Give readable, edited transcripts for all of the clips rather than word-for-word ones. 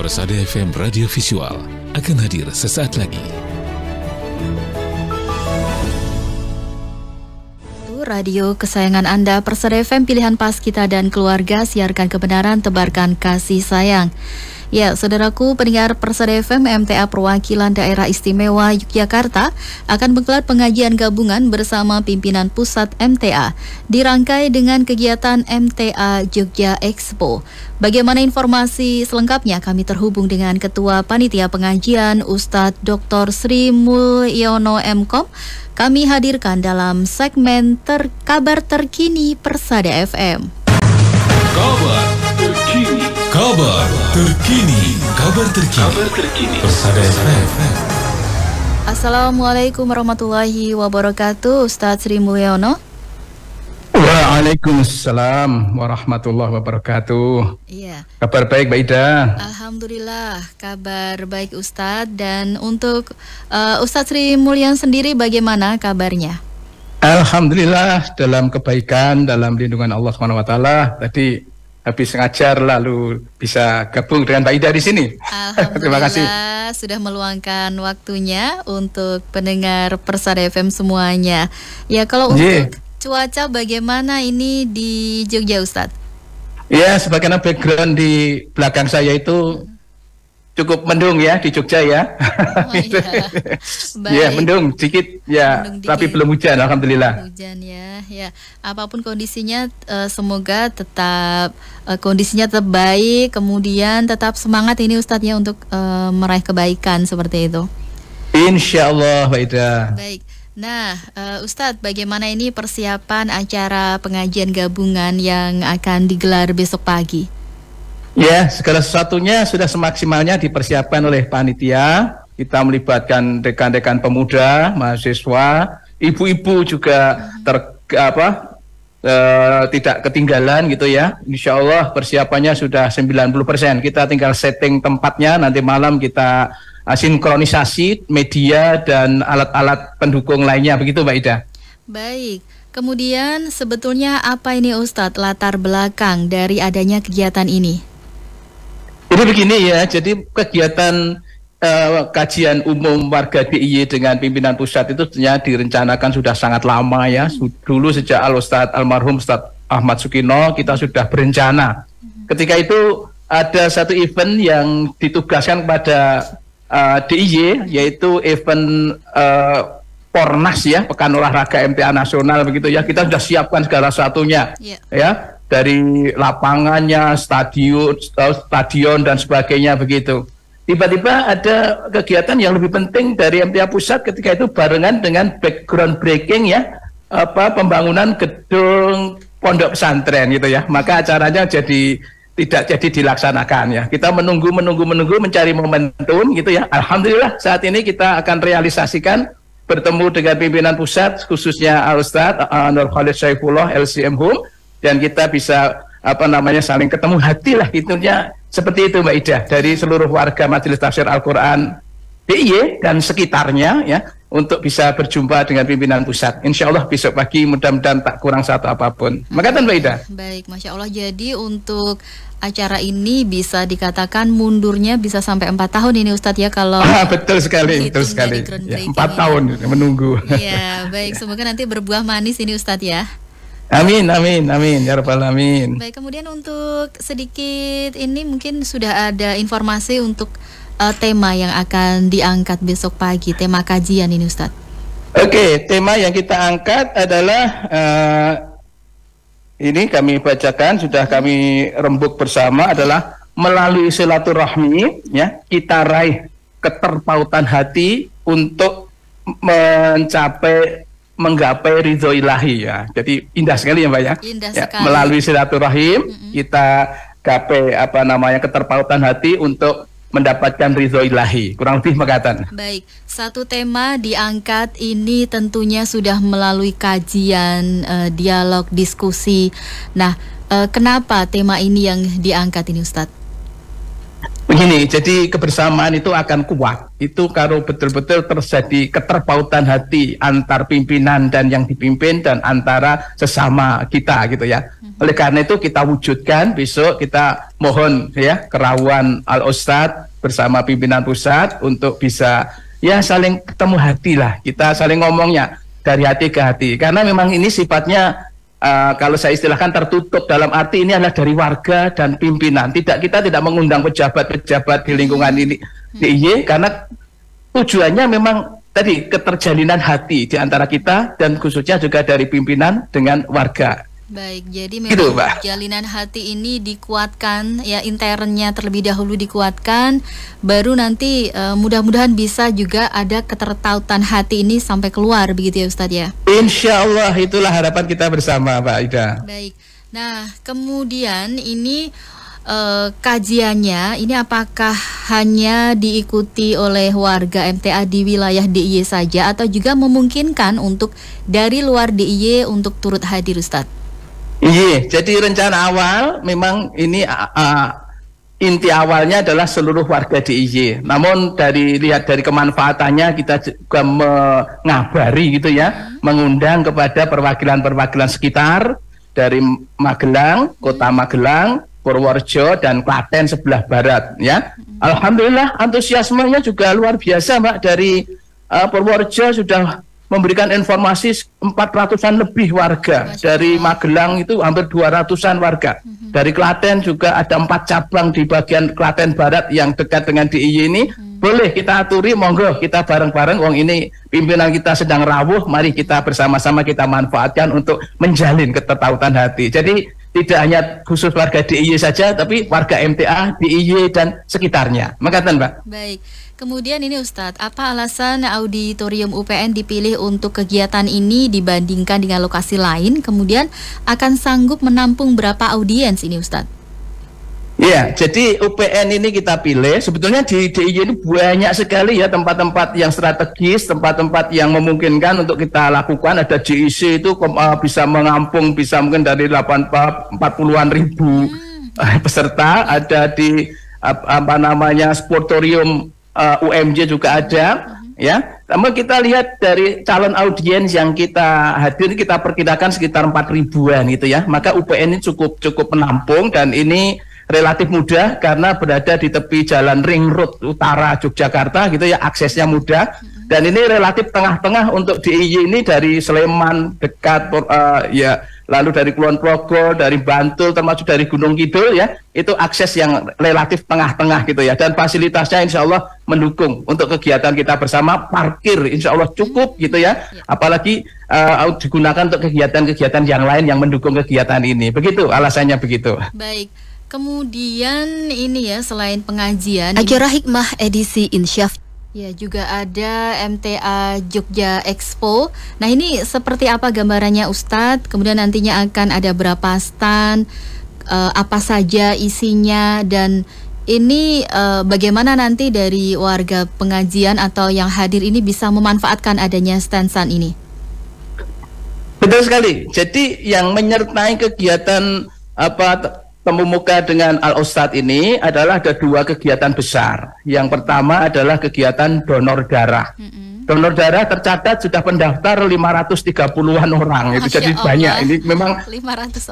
Persada FM Radio Visual akan hadir sesaat lagi. Radio kesayangan Anda, Persada FM, pilihan pas kita dan keluarga, siarkan kebenaran, tebarkan kasih sayang. Ya, saudaraku pendengar Persada FM, MTA Perwakilan Daerah Istimewa Yogyakarta akan menggelar pengajian gabungan bersama pimpinan pusat MTA, dirangkai dengan kegiatan MTA Jogja Expo. Bagaimana informasi selengkapnya? Kami terhubung dengan Ketua Panitia Pengajian, Ustadz Dr. Sri Mulyono MKom. Kami hadirkan dalam segmen Kabar Terkini Persada FM. Kabar Terkini. Kabar Terkini. Kabar Terkini. Persada FM. Assalamualaikum warahmatullahi wabarakatuh, Ustadz Sri Mulyono. Waalaikumsalam warahmatullahi wabarakatuh. Iya. Kabar baik, Mbak Ida? Alhamdulillah, kabar baik Ustadz. Dan untuk Ustadz Sri Mulyono sendiri bagaimana kabarnya? Alhamdulillah dalam kebaikan, dalam lindungan Allah SWT. Tadi habis ngajar lalu bisa gabung dengan Mbak Ida di sini. Terima kasih. Sudah meluangkan waktunya untuk pendengar Persada FM semuanya. Ya, kalau untuk cuaca bagaimana ini di Jogja, Ustadz? Ya, sebagaimana background di belakang saya itu cukup mendung ya di Jogja ya. Oh, iya. Ya, mendung sedikit ya, mendung tapi belum hujan, alhamdulillah. Hujan ya, ya. Apapun kondisinya, semoga tetap kondisinya tetap baik, kemudian tetap semangat ini Ustadz ya untuk meraih kebaikan seperti itu. Insya Allah, Mbak Ida. Baik. Nah, Ustadz, bagaimana ini persiapan acara pengajian gabungan yang akan digelar besok pagi? Ya, segala sesuatunya sudah semaksimalnya dipersiapkan oleh panitia. Kita melibatkan rekan-rekan pemuda, mahasiswa, ibu-ibu juga tidak ketinggalan gitu ya. Insya Allah persiapannya sudah 90%. Kita tinggal setting tempatnya, nanti malam kita sinkronisasi media dan alat-alat pendukung lainnya, begitu Mbak Ida. Baik, kemudian sebetulnya apa ini Ustadz latar belakang dari adanya kegiatan ini? Jadi begini ya, jadi kegiatan kajian umum warga DIY dengan pimpinan pusat itu sebenarnya direncanakan sudah sangat lama ya. Dulu sejak Al-Ustadz Almarhum Ustadz Ahmad Sukino kita sudah berencana. Ketika itu ada satu event yang ditugaskan kepada DIY, yaitu event Pornas ya, Pekan Olahraga MTA Nasional begitu ya. Kita sudah siapkan segala satunya ya, dari lapangannya, stadion dan sebagainya begitu. Tiba-tiba ada kegiatan yang lebih penting dari MTA Pusat ketika itu barengan dengan background breaking ya, pembangunan gedung pondok pesantren gitu ya. Maka acaranya tidak jadi dilaksanakan ya. Kita menunggu mencari momentum gitu ya. Alhamdulillah saat ini kita akan realisasikan bertemu dengan pimpinan pusat khususnya Al-Ustadz Nur Khalid Saifullah LCM Hum, dan kita bisa saling ketemu hati lah itunya, seperti itu Mbak Ida, dari seluruh warga Majelis Tafsir Al-Quran DIY dan sekitarnya ya, untuk bisa berjumpa dengan pimpinan pusat. Insya Allah besok pagi mudah-mudahan tak kurang satu apapun. Makasih Mbak Ida. Baik, Masya Allah. Jadi untuk acara ini bisa dikatakan mundurnya bisa sampai 4 tahun ini Ustadz ya, kalau betul sekali ya, 4 tahun menunggu. Iya, baik, semoga nanti berbuah manis ini Ustadz ya. Amin ya rabbal alamin. Baik, kemudian untuk sedikit ini mungkin sudah ada informasi untuk tema yang akan diangkat besok pagi, tema kajian ini Ustadz. Oke, tema yang kita angkat adalah ini kami bacakan, sudah kami rembuk bersama, adalah melalui silaturahmi ya, kita raih keterpautan hati untuk menggapai ridho ilahi ya. Jadi indah sekali ya Mbak ya. Indah ya, sekali. Melalui silaturahim kita gapai keterpautan hati untuk mendapatkan ridho ilahi, kurang lebih mengatakan. Baik, satu tema diangkat ini tentunya sudah melalui kajian, dialog, diskusi. Nah, kenapa tema ini yang diangkat ini Ustadz? Begini, jadi kebersamaan itu akan kuat. Itu kalau betul-betul terjadi keterpautan hati antar pimpinan dan yang dipimpin dan antara sesama kita gitu ya. Oleh karena itu kita wujudkan besok, kita mohon ya Kerawuan Al-Ustadz bersama pimpinan pusat untuk bisa ya saling ketemu hati lah. Kita saling ngomongnya dari hati ke hati. Karena memang ini sifatnya kalau saya istilahkan tertutup, dalam arti ini adalah dari warga dan pimpinan. Kita tidak mengundang pejabat-pejabat di lingkungan ini DIY karena tujuannya memang tadi keterjalinan hati di antara kita dan khususnya juga dari pimpinan dengan warga. Baik, jadi memang jalinan hati ini dikuatkan, ya internnya terlebih dahulu dikuatkan, baru nanti mudah-mudahan bisa juga ada ketertautan hati ini sampai keluar, begitu ya Ustadz ya? Insya Allah, itulah harapan kita bersama, Mbak Ida. Baik, nah kemudian ini kajiannya, ini apakah hanya diikuti oleh warga MTA di wilayah DIY saja, atau juga memungkinkan untuk dari luar DIY untuk turut hadir Ustadz? Iya, jadi rencana awal memang ini inti awalnya adalah seluruh warga DIY. Namun lihat dari kemanfaatannya kita juga mengabari gitu ya, mengundang kepada perwakilan-perwakilan sekitar dari Magelang, Kota Magelang, Purworejo dan Klaten sebelah barat ya. Alhamdulillah antusiasmenya juga luar biasa Mbak, dari Purworejo sudah memberikan informasi 400-an lebih warga. Dari Magelang itu hampir 200-an warga. Dari Klaten juga ada 4 cabang di bagian Klaten Barat yang dekat dengan DIY ini. Boleh kita aturi, monggo kita bareng-bareng. Wong ini pimpinan kita sedang rawuh, mari kita bersama-sama kita manfaatkan untuk menjalin ketertautan hati. Jadi tidak hanya khusus warga DIY saja, tapi warga MTA, DIY dan sekitarnya. Makasih Mbak. Baik. Kemudian ini Ustadz, apa alasan auditorium UPN dipilih untuk kegiatan ini dibandingkan dengan lokasi lain? Kemudian akan sanggup menampung berapa audiens ini Ustadz? Ya, jadi UPN ini kita pilih. Sebetulnya di DIY ini banyak sekali ya tempat-tempat yang strategis, tempat-tempat yang memungkinkan untuk kita lakukan. Ada JIC itu bisa menampung, bisa mungkin dari 40-an ribu peserta. Ada di sportorium UMJ juga ada ya. Namun kita lihat dari calon audiens yang kita hadir, kita perkirakan sekitar 4.000-an gitu ya. Maka UPN ini cukup menampung dan ini relatif mudah karena berada di tepi jalan Ring Road Utara Yogyakarta gitu ya, aksesnya mudah. Dan ini relatif tengah-tengah untuk DIY ini, dari Sleman dekat ya, lalu dari Kulon Progo, dari Bantul, termasuk dari Gunung Kidul ya, itu akses yang relatif tengah-tengah gitu ya. Dan fasilitasnya insya Allah mendukung untuk kegiatan kita bersama. Parkir insya Allah cukup gitu ya, apalagi digunakan untuk kegiatan-kegiatan yang lain yang mendukung kegiatan ini. Begitu alasannya, begitu. Baik. Kemudian ini ya, selain pengajian, Akhirah Hikmah edisi Insyaf, ya juga ada MTA Jogja Expo. Nah ini seperti apa gambarannya Ustadz? Kemudian nantinya akan ada berapa stand, apa saja isinya, dan ini bagaimana nanti dari warga pengajian atau yang hadir ini bisa memanfaatkan adanya stand-stand ini? Betul sekali. Jadi yang menyertai kegiatan Temu Muka dengan Al-Ustadz ini adalah ada 2 kegiatan besar. Yang pertama adalah kegiatan donor darah. Donor darah tercatat sudah pendaftar 530-an orang. Itu jadi banyak. Ini memang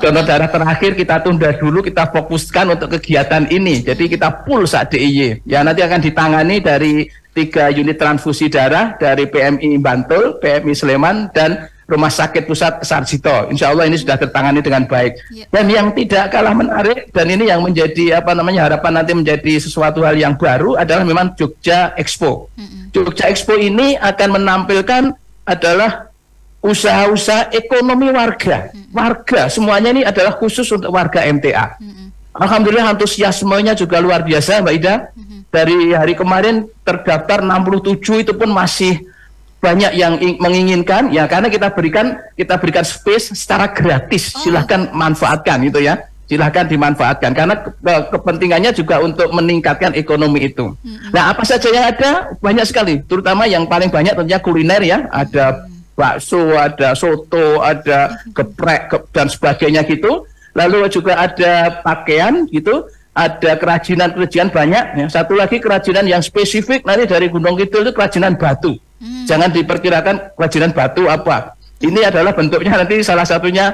donor darah terakhir kita tunda dulu, kita fokuskan untuk kegiatan ini. Jadi kita full saat DIY. Ya nanti akan ditangani dari 3 unit transfusi darah dari PMI Bantul, PMI Sleman, dan Rumah Sakit Pusat Sarjito. Insya Allah ini sudah tertangani dengan baik. Dan yang tidak kalah menarik, dan ini yang menjadi harapan nanti menjadi sesuatu hal yang baru, adalah memang Jogja Expo. Jogja Expo ini akan menampilkan adalah usaha-usaha ekonomi warga. Warga semuanya ini adalah khusus untuk warga MTA. Alhamdulillah antusiasmenya juga luar biasa Mbak Ida. Dari hari kemarin terdaftar 67, itu pun masih banyak yang menginginkan ya, karena kita berikan space secara gratis. Silahkan manfaatkan itu ya, silahkan dimanfaatkan karena kepentingannya juga untuk meningkatkan ekonomi itu. Nah apa saja yang ada? Banyak sekali, terutama yang paling banyak tentunya kuliner ya. Ada bakso, ada soto, ada geprek dan sebagainya gitu. Lalu juga ada pakaian gitu, ada kerajinan banyak ya. Satu lagi kerajinan yang spesifik nanti dari Gunung Kidul itu kerajinan batu. Jangan diperkirakan kerajinan batu apa. Ini adalah bentuknya nanti salah satunya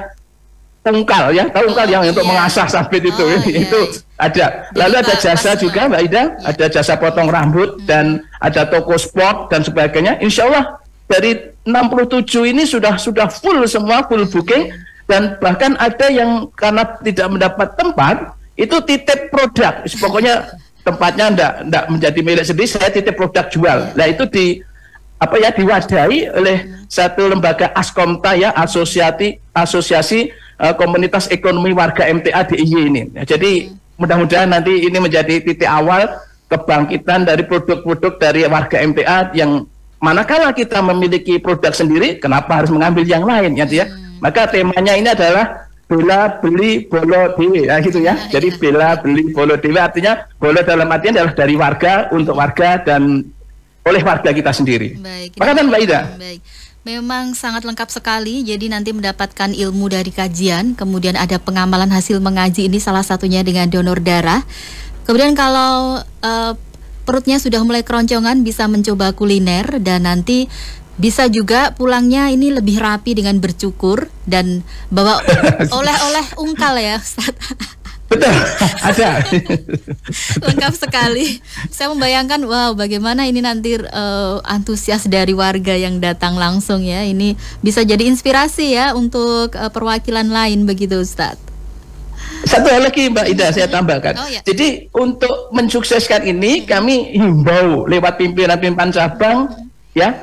ungkal ya, tahu ungkal yang untuk mengasah sabit itu itu ada. Lalu ada jasa juga Mbak Ida, ada jasa potong rambut dan ada toko sport dan sebagainya. Insya Allah dari 67 ini sudah full semua, full booking, dan bahkan ada yang karena tidak mendapat tempat itu titip produk. Pokoknya tempatnya enggak menjadi milik sendiri, saya titip produk jual. Nah itu diwadahi oleh satu lembaga Askomta ya, asosiasi komunitas ekonomi warga MTA DIY ini. Jadi mudah-mudahan nanti ini menjadi titik awal kebangkitan dari produk-produk dari warga MTA yang manakala kita memiliki produk sendiri, kenapa harus mengambil yang lain ya. Maka temanya ini adalah bela beli bolo dewe ya, gitu ya. Jadi bela beli bolo dewe artinya bolo dalam artian adalah dari warga untuk warga dan oleh warga kita sendiri. Baik. Maka kan Mbak Ida. Baik. Memang sangat lengkap sekali, jadi nanti mendapatkan ilmu dari kajian, kemudian ada pengamalan hasil mengaji, ini salah satunya dengan donor darah. Kemudian kalau perutnya sudah mulai keroncongan, bisa mencoba kuliner, dan nanti bisa juga pulangnya ini lebih rapi dengan bercukur dan bawa oleh-oleh ungkal ya Ustaz. Betul, ada. Lengkap sekali. Saya membayangkan, wow, bagaimana ini nanti antusias dari warga yang datang langsung ya. Ini bisa jadi inspirasi ya untuk perwakilan lain begitu Ustadz. Satu hal lagi Mbak Ida saya tambahkan. Jadi untuk mensukseskan ini kami himbau lewat pimpinan-pimpinan cabang ya.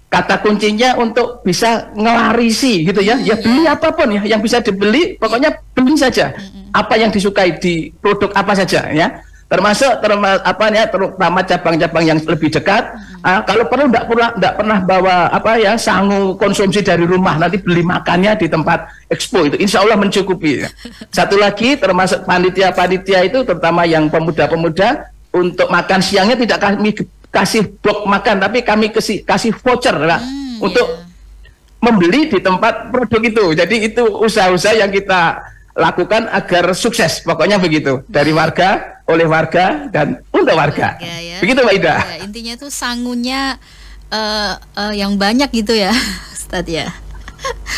Kata kuncinya untuk bisa ngelarisi gitu ya. Ya beli apapun ya, yang bisa dibeli pokoknya beli saja. Apa yang disukai di produk apa saja ya, terutama cabang-cabang yang lebih dekat. Kalau perlu tidak pernah bawa sangu konsumsi dari rumah, nanti beli makannya di tempat expo itu insya Allah mencukupi ya. Satu lagi termasuk panitia itu terutama yang pemuda-pemuda, untuk makan siangnya tidak kami kasih box makan, tapi kami kasih voucher lah untuk membeli di tempat produk itu. Jadi itu usaha-usaha yang kita lakukan agar sukses, pokoknya begitu, dari warga, oleh warga, dan untuk warga ya. Begitu Mbak Ida ya, intinya tuh sangunya yang banyak gitu ya Ustadz ya.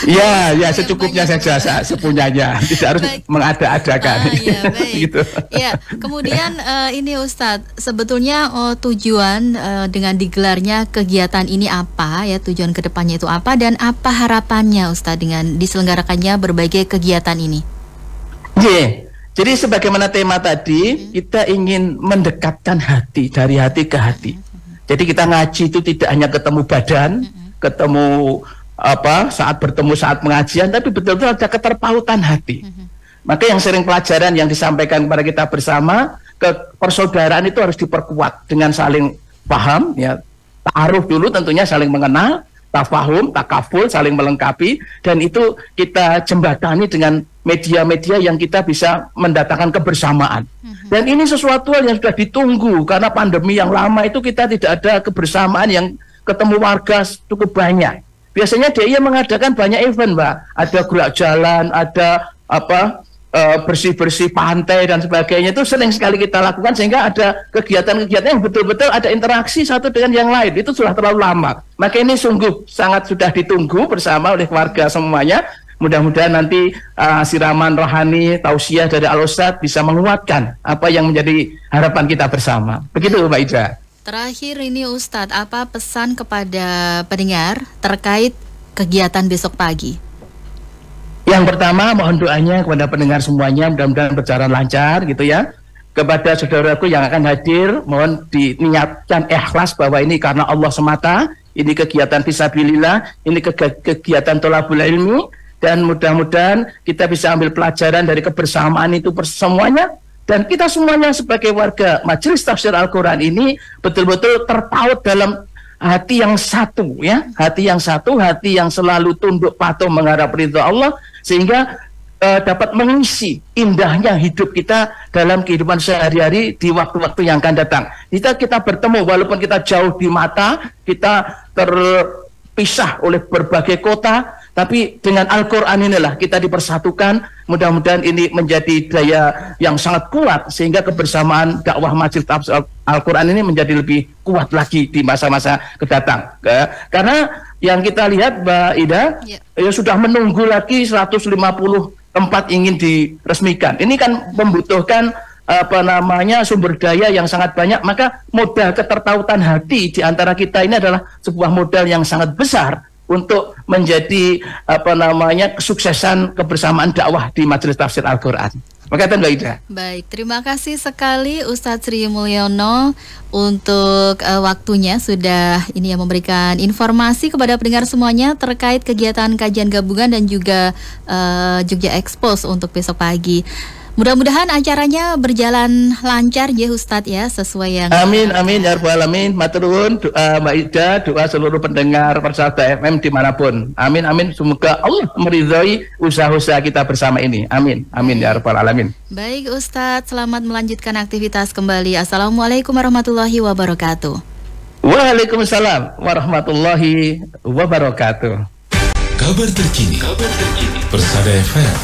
Ya secukupnya saja, sepunyanya, tidak harus mengada-adakan. Baik. Gitu. Ya, kemudian ini Ustadz, sebetulnya tujuan dengan digelarnya kegiatan ini apa ya, tujuan kedepannya itu apa, dan apa harapannya Ustadz dengan diselenggarakannya berbagai kegiatan ini? Jadi sebagaimana tema tadi, kita ingin mendekatkan hati, dari hati ke hati. Jadi kita ngaji itu tidak hanya ketemu badan, ketemu saat bertemu saat pengajian, tapi betul-betul ada keterpautan hati. Maka yang sering pelajaran yang disampaikan kepada kita bersama, persaudaraan itu harus diperkuat dengan saling paham ya, ta'aruf dulu tentunya, saling mengenal, tafahum, takaful, saling melengkapi, dan itu kita jembatani dengan media-media yang kita bisa mendatangkan kebersamaan. Dan ini sesuatu yang sudah ditunggu, karena pandemi yang lama itu kita tidak ada kebersamaan yang ketemu warga cukup banyak. Biasanya DIY mengadakan banyak event Mbak, ada gerak jalan, ada bersih-bersih pantai dan sebagainya, itu sering sekali kita lakukan, sehingga ada kegiatan-kegiatan yang betul-betul ada interaksi satu dengan yang lain. Itu sudah terlalu lama, maka ini sungguh sangat sudah ditunggu bersama oleh warga semuanya. Mudah-mudahan nanti siraman rohani, tausiah dari Al-Ustadz bisa menguatkan apa yang menjadi harapan kita bersama. Begitu Mbak Ida. Terakhir ini Ustadz, apa pesan kepada pendengar terkait kegiatan besok pagi? Yang pertama, mohon doanya kepada pendengar semuanya, mudah-mudahan berjalan lancar gitu ya. Kepada saudaraku yang akan hadir, mohon diniatkan ikhlas bahwa ini karena Allah semata, ini kegiatan fisabilillah, ini kegiatan tholabul ilmi, dan mudah-mudahan kita bisa ambil pelajaran dari kebersamaan itu semuanya, dan kita semuanya sebagai warga Majelis Tafsir Al-Quran ini betul-betul terpaut dalam hati yang satu ya, hati yang satu, hati yang selalu tunduk patuh mengharap ridha Allah, sehingga dapat mengisi indahnya hidup kita dalam kehidupan sehari-hari di waktu-waktu yang akan datang. Kita bertemu walaupun kita jauh di mata, kita terpisah oleh berbagai kota, Tapi dengan Al-Quran inilah kita dipersatukan. Mudah-mudahan ini menjadi daya yang sangat kuat sehingga kebersamaan dakwah Majelis Tahfiz Al-Quran ini menjadi lebih kuat lagi di masa-masa kedatang. Karena yang kita lihat Mbak Ida, ya sudah menunggu lagi 150 tempat ingin diresmikan. Ini kan membutuhkan sumber daya yang sangat banyak, maka modal ketertautan hati di antara kita ini adalah sebuah modal yang sangat besar untuk menjadi kesuksesan kebersamaan dakwah di Majelis Tafsir Al-Quran. Makanya Mbak Ida. Baik, terima kasih sekali Ustadz Sri Mulyono untuk waktunya sudah ini yang memberikan informasi kepada pendengar semuanya terkait kegiatan kajian gabungan dan juga Jogja Expose untuk besok pagi. Mudah-mudahan acaranya berjalan lancar ya Ustadz ya, sesuai yang amin ya rabbal alamin. Matur nuwun doa Mbak Ida, doa seluruh pendengar Persada FM dimanapun. Amin semoga Allah meridhai usaha-usaha kita bersama ini. Amin ya rabbal alamin. Baik Ustadz, selamat melanjutkan aktivitas kembali. Assalamualaikum warahmatullahi wabarakatuh. Waalaikumsalam warahmatullahi wabarakatuh. Kabar terkini Persada FM.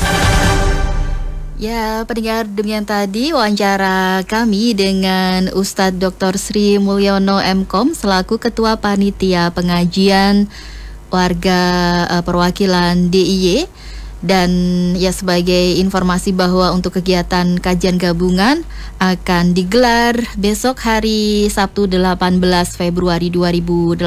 Ya, pendengar, demikian tadi wawancara kami dengan Ustadz Dr. Sri Mulyono MKom selaku Ketua Panitia Pengajian Warga Perwakilan DIY. Dan ya sebagai informasi bahwa untuk kegiatan kajian gabungan akan digelar besok hari Sabtu 18 Februari 2018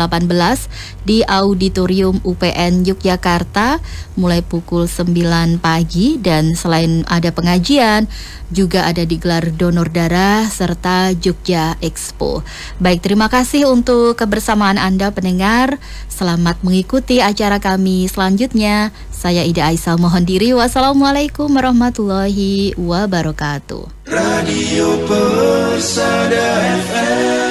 di Auditorium UPN Yogyakarta mulai pukul 9 pagi. Dan selain ada pengajian, juga ada digelar donor darah serta Jogja Expo. Baik, terima kasih untuk kebersamaan Anda pendengar. Selamat mengikuti acara kami selanjutnya. Saya Ida Aisyah mohon diri. Wassalamualaikum warahmatullahi wabarakatuh. Radio Persada FM.